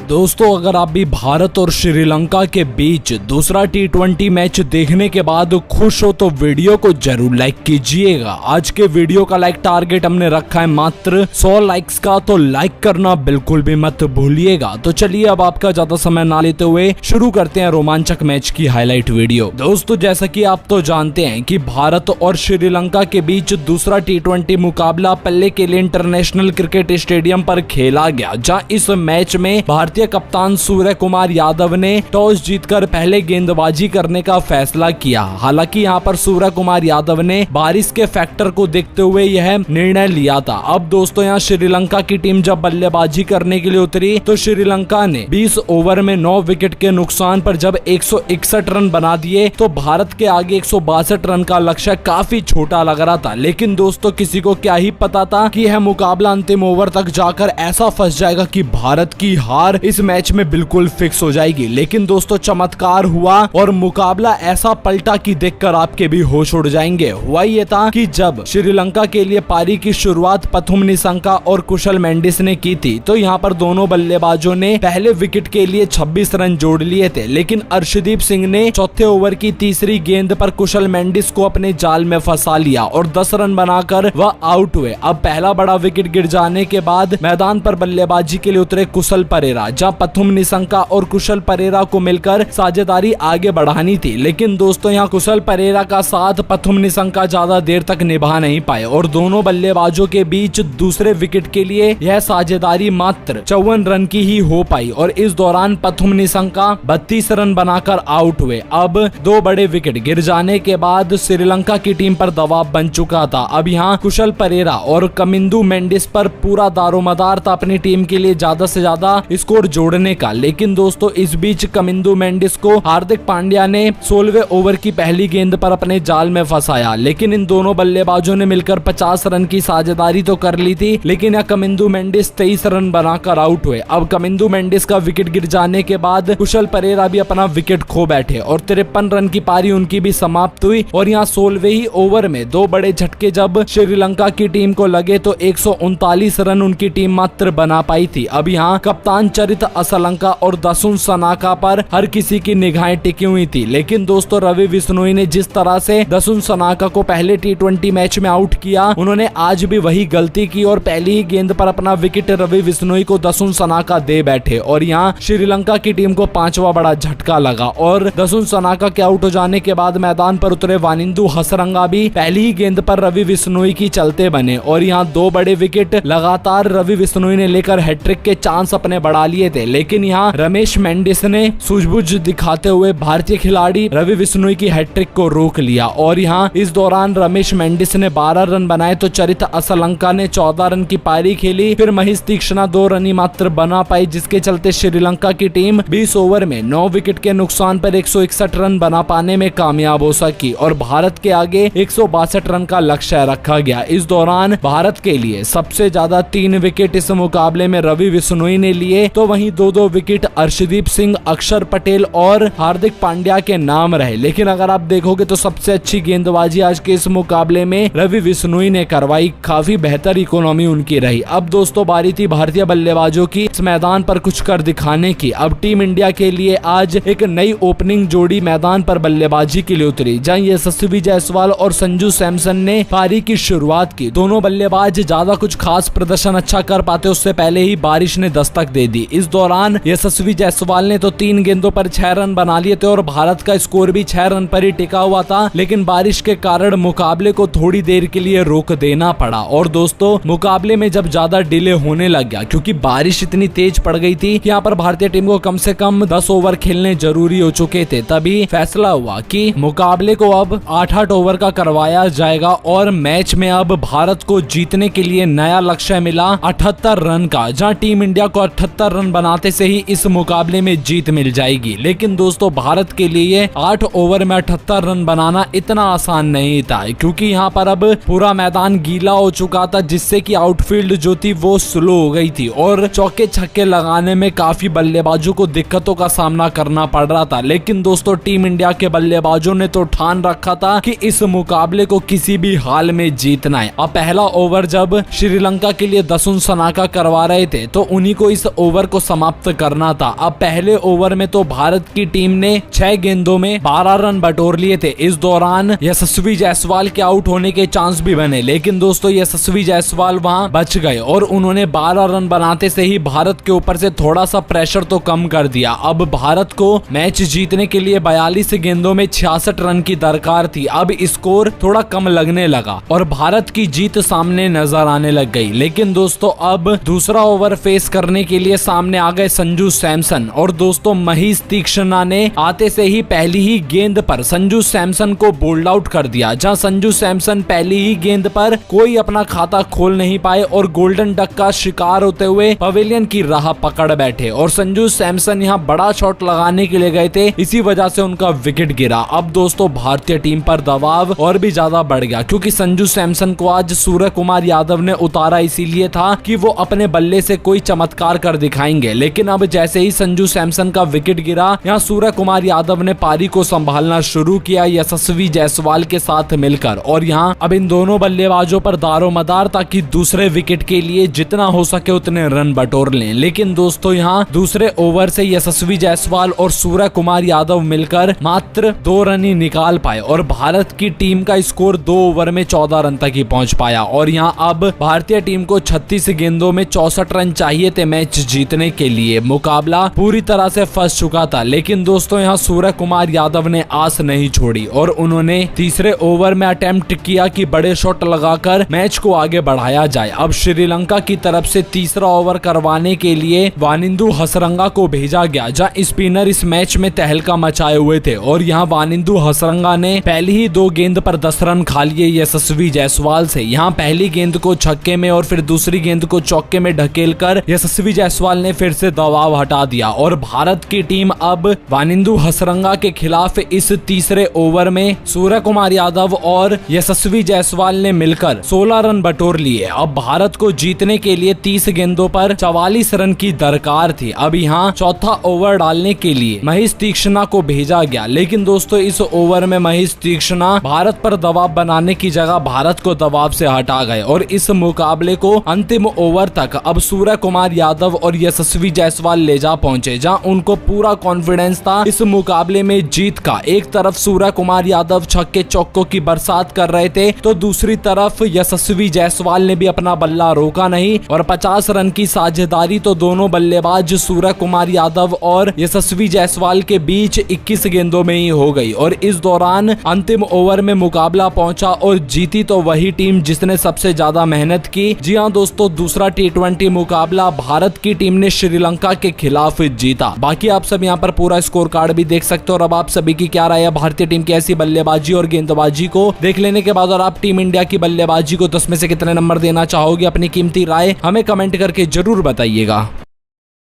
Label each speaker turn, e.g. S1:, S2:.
S1: दोस्तों अगर आप भी भारत और श्रीलंका के बीच दूसरा T20 मैच देखने के बाद खुश हो तो वीडियो को जरूर लाइक कीजिएगा। आज के वीडियो का लाइक टारगेट हमने रखा है मात्र 100 लाइक्स का, तो लाइक करना बिल्कुल भी मत भूलिएगा। तो चलिए अब आपका ज्यादा समय ना लेते हुए शुरू करते हैं रोमांचक मैच की हाईलाइट वीडियो। दोस्तों जैसा कि आप तो जानते हैं कि भारत और श्रीलंका के बीच दूसरा T20 मुकाबला पल्लेकेले इंटरनेशनल क्रिकेट स्टेडियम पर खेला गया, जहां इस मैच में भारतीय कप्तान सूर्य कुमार यादव ने टॉस जीतकर पहले गेंदबाजी करने का फैसला किया। हालांकि यहां पर सूर्य कुमार यादव ने बारिश के फैक्टर को देखते हुए यह निर्णय लिया था। अब दोस्तों यहां श्रीलंका की टीम जब बल्लेबाजी करने के लिए उतरी तो श्रीलंका ने 20 ओवर में 9 विकेट के नुकसान पर जब 161 रन बना दिए तो भारत के आगे 162 रन का लक्ष्य काफी छोटा लग रहा था। लेकिन दोस्तों किसी को क्या ही पता था कि यह मुकाबला अंतिम ओवर तक जाकर ऐसा फंस जाएगा कि भारत की हार इस मैच में बिल्कुल फिक्स हो जाएगी। लेकिन दोस्तों चमत्कार हुआ और मुकाबला ऐसा पलटा कि देखकर आपके भी होश उड़ जाएंगे। हुआ ये था कि जब श्रीलंका के लिए पारी की शुरुआत पथुम निसंका और कुशल मेंडिस ने की थी तो यहाँ पर दोनों बल्लेबाजों ने पहले विकेट के लिए 26 रन जोड़ लिए थे। लेकिन अर्शदीप सिंह ने चौथे ओवर की तीसरी गेंद पर कुशल मेंडिस को अपने जाल में फंसा लिया और 10 रन बनाकर वह आउट हुए। अब पहला बड़ा विकेट गिर जाने के बाद मैदान पर बल्लेबाजी के लिए उतरे कुशल परेरा, जहां पथुम निसंका और कुशल परेरा को मिलकर साझेदारी आगे बढ़ानी थी। लेकिन दोस्तों यहां कुशल परेरा का साथ पथुम निसंका ज्यादा देर तक निभा नहीं पाए और दोनों बल्लेबाजों के बीच दूसरे विकेट के लिए यह साझेदारी मात्र 54 रन की ही हो पाई और इस दौरान पथुम निसंका 32 रन बनाकर आउट हुए। अब 2 बड़े विकेट गिर जाने के बाद श्रीलंका की टीम पर दबाव बन चुका था। अब यहाँ कुशल परेरा और कमिंदु मेंडिस पर पूरा दारोमदार था अपनी टीम के लिए ज्यादा से ज्यादा स्कोर जोड़ने का। लेकिन दोस्तों इस बीच कमिंदु मेंडिस को हार्दिक पांड्या ने 16वें ओवर की पहली गेंद पर अपने जाल में फंसाया। लेकिन इन दोनों बल्लेबाजों ने मिलकर 50 रन की साझेदारी तो कर ली थी, लेकिन यह कमिंदु मेंडिस 23 रन बनाकर आउट हुए। अब कमिंदु मेंडिस का विकेट गिर जाने के बाद कुशल परेरा भी अपना विकेट खो बैठे और 53 रन की पारी उनकी भी समाप्त हुई। और यहाँ 16वें ही ओवर में 2 बड़े झटके जब श्रीलंका की टीम को लगे तो 139 रन उनकी टीम मात्र बना पाई थी। अब यहाँ कप्तान चरित असलंका और दसुन सनाका पर हर किसी की निगाहें टिकी हुई थी। लेकिन दोस्तों रवि बिश्नोई ने जिस तरह से दसुन सनाका को पहले T20 मैच में आउट किया, उन्होंने आज भी वही गलती की और पहली ही गेंद पर अपना विकेट रवि बिश्नोई को दसुन सनाका दे बैठे और यहाँ श्रीलंका की टीम को 5वां बड़ा झटका लगा। और दसुन सनाका के आउट हो जाने के बाद मैदान पर उतरे वानिंदु हसरंगा भी पहली ही गेंद पर रवि बिश्नोई की चलते बने और यहाँ 2 बड़े विकेट लगातार रवि बिश्नोई ने लेकर हैट्रिक के चांस अपने बढ़ा लिए थे। लेकिन यहाँ रमेश मेंडिस ने सूझबूझ दिखाते हुए भारतीय खिलाड़ी रवि बिश्नोई की हैट्रिक को रोक लिया और यहाँ इस दौरान रमेश मेंडिस ने 12 रन बनाए तो चरित असलंका ने 14 रन की पारी खेली। फिर महेश तीक्ष्णा 2 रन ही मात्र बना पाई, जिसके चलते श्रीलंका की टीम 20 ओवर में 9 विकेट के नुकसान पर 161 रन बना पाने में कामयाब हो सकी और भारत के आगे 162 रन का लक्ष्य रखा गया। इस दौरान भारत के लिए सबसे ज्यादा 3 विकेट इस मुकाबले में रवि बिश्नोई ने लिए तो वहीं 2-2 विकेट अर्शदीप सिंह, अक्षर पटेल और हार्दिक पांड्या के नाम रहे। लेकिन अगर आप देखोगे तो सबसे अच्छी गेंदबाजी आज के इस मुकाबले में रवि बिश्नोई ने करवाई, काफी बेहतर इकोनॉमी उनकी रही। अब दोस्तों बारी थी भारतीय बल्लेबाजों की इस मैदान पर कुछ कर दिखाने की। अब टीम इंडिया के लिए आज एक नई ओपनिंग जोड़ी मैदान पर बल्लेबाजी के लिए उतरी, जहां यशस्वी जायसवाल और संजू सैमसन ने पारी की शुरुआत की। दोनों बल्लेबाज ज्यादा कुछ खास प्रदर्शन अच्छा कर पाते उससे पहले ही बारिश ने दस्तक दे दी। इस दौरान यशस्वी जायसवाल ने तो 3 गेंदों पर 6 रन बना लिए थे और भारत का स्कोर भी 6 रन पर ही टिका हुआ था। लेकिन बारिश के कारण मुकाबले को थोड़ी देर के लिए रोक देना पड़ा और दोस्तों मुकाबले में जब ज्यादा डिले होने लग गया क्योंकि बारिश इतनी तेज पड़ गई थी कि यहाँ पर भारतीय टीम को कम से कम 10 ओवर खेलने जरूरी हो चुके थे, तभी फैसला हुआ कि मुकाबले को अब 8-8 ओवर का करवाया जाएगा और मैच में अब भारत को जीतने के लिए नया लक्ष्य मिला 78 रन का, जहां टीम इंडिया को 78 रन बनाते से ही इस मुकाबले में जीत मिल जाएगी। लेकिन दोस्तों भारत के लिए 8 ओवर में 78 रन बनाना इतना आसान नहीं था क्योंकि यहाँ पर अब पूरा मैदान गीला हो चुका था, जिससे कि आउटफील्ड जो थी वो स्लो हो गई थी और चौके छक्के लगाने में काफी बल्लेबाजों को दिक्कतों का सामना करना पड़ रहा था। लेकिन दोस्तों टीम इंडिया के बल्लेबाजों ने तो ठान रखा था कि इस मुकाबले को किसी भी हाल में जीतना है। अब पहला ओवर जब श्रीलंका के लिए दसुन सनाका करवा रहे थे तो उन्हीं को इस ओवर को को समाप्त करना था। अब पहले ओवर में तो भारत की टीम ने 6 गेंदों में 12 रन बटोर लिए थे। इस दौरान यशस्वी जायसवाल के आउट होने के चांस भी बने, लेकिन दोस्तों यशस्वी जायसवाल वहां बच गए और उन्होंने 12 रन बनाते से ही भारत के ऊपर से थोड़ा सा प्रेशर तो कम कर दिया। अब भारत को मैच जीतने के लिए 42 गेंदों में 66 रन की दरकार थी। अब स्कोर थोड़ा कम लगने लगा और भारत की जीत सामने नजर आने लग गई। लेकिन दोस्तों अब दूसरा ओवर फेस करने के लिए सामने आ गए संजू सैमसन और दोस्तों महेश तीक्ष्णा ने आते से ही पहली ही गेंद पर संजू सैमसन को बोल्ड आउट कर दिया, जहां संजू सैमसन पहली ही गेंद पर कोई अपना खाता खोल नहीं पाए और गोल्डन डक का शिकार होते हुए पवेलियन की राह पकड़ बैठे। और संजू सैमसन यहां बड़ा शॉट लगाने के लिए गए थे, इसी वजह से उनका विकेट गिरा। अब दोस्तों भारतीय टीम पर दबाव और भी ज्यादा बढ़ गया, क्योंकि संजू सैमसन को आज सूर्य कुमार यादव ने उतारा इसीलिए था कि वो अपने बल्ले से कोई चमत्कार कर दिखाएंगे। लेकिन अब जैसे ही संजू सैमसन का विकेट गिरा, यहाँ सूर्य कुमार यादव ने पारी को संभालना शुरू किया यशस्वी जायसवाल के साथ मिलकर। और यहाँ अब इन दोनों बल्लेबाजों पर दारोमदार ताकि दूसरे विकेट के लिए जितना हो सके उतने रन बटोर लें। लेकिन दोस्तों यहाँ दूसरे ओवर से यशस्वी जायसवाल और सूर्य कुमार यादव मिलकर मात्र 2 रन ही निकाल पाए और भारत की टीम का स्कोर 2 ओवर में 14 रन तक ही पहुंच पाया। और यहाँ अब भारतीय टीम को 36 गेंदों में 64 रन चाहिए थे मैच जीतने के लिए। मुकाबला पूरी तरह से फंस चुका था, लेकिन दोस्तों यहाँ सूर्य कुमार यादव ने आस नहीं छोड़ी और उन्होंने तीसरे ओवर में अटेम्प्ट किया कि बड़े शॉट लगाकर मैच को आगे बढ़ाया जाए। अब श्रीलंका की तरफ से तीसरा ओवर करवाने के लिए वानिंदु हसरंगा को भेजा गया, जहां स्पिनर इस मैच में तहलका मचाए हुए थे। और यहाँ वानिंदु हसरंगा ने पहली ही 2 गेंद पर 10 रन खा लिए यशस्वी जायसवाल से। यहाँ पहली गेंद को छक्के में और फिर दूसरी गेंद को चौके में ढकेलकर यशस्वी जायसवाल ने फिर से दबाव हटा दिया और भारत की टीम अब वानिंदु हसरंगा के खिलाफ इस तीसरे ओवर में सूर्य कुमार यादव और यशस्वी जायसवाल ने मिलकर 16 रन बटोर लिए। अब भारत को जीतने के लिए 30 गेंदों पर 44 रन की दरकार थी। अब यहाँ चौथा ओवर डालने के लिए महेश तीक्ष्णा को भेजा गया, लेकिन दोस्तों इस ओवर में महेश तीक्ष्णा भारत पर दबाव बनाने की जगह भारत को दबाव से हटा गए और इस मुकाबले को अंतिम ओवर तक अब सूर्य कुमार यादव और यशस्वी जायसवाल ले जा पहुंचे, जहां उनको पूरा कॉन्फिडेंस था इस मुकाबले में जीत का। एक तरफ सूर्य कुमार यादव छक्के चौकों की बरसात कर रहे थे, तो दूसरी तरफ यशस्वी जायसवाल ने भी अपना बल्ला रोका नहीं और 50 रन की साझेदारी तो दोनों बल्लेबाज सूर्य कुमार यादव और यशस्वी जायसवाल के बीच 21 गेंदों में ही हो गई। और इस दौरान अंतिम ओवर में मुकाबला पहुंचा और जीती तो वही टीम जिसने सबसे ज्यादा मेहनत की। जी हाँ दोस्तों, दूसरा T20 मुकाबला भारत की टीम ने श्रीलंका के खिलाफ जीता। बाकी आप सब यहाँ पर पूरा स्कोर कार्ड भी देख सकते हो और अब आप सभी की क्या राय है भारतीय टीम की ऐसी बल्लेबाजी और गेंदबाजी को देख लेने के बाद, और आप टीम इंडिया की बल्लेबाजी को 10 में से कितने नंबर देना चाहोगे? अपनी कीमती राय हमें कमेंट करके जरूर बताइएगा।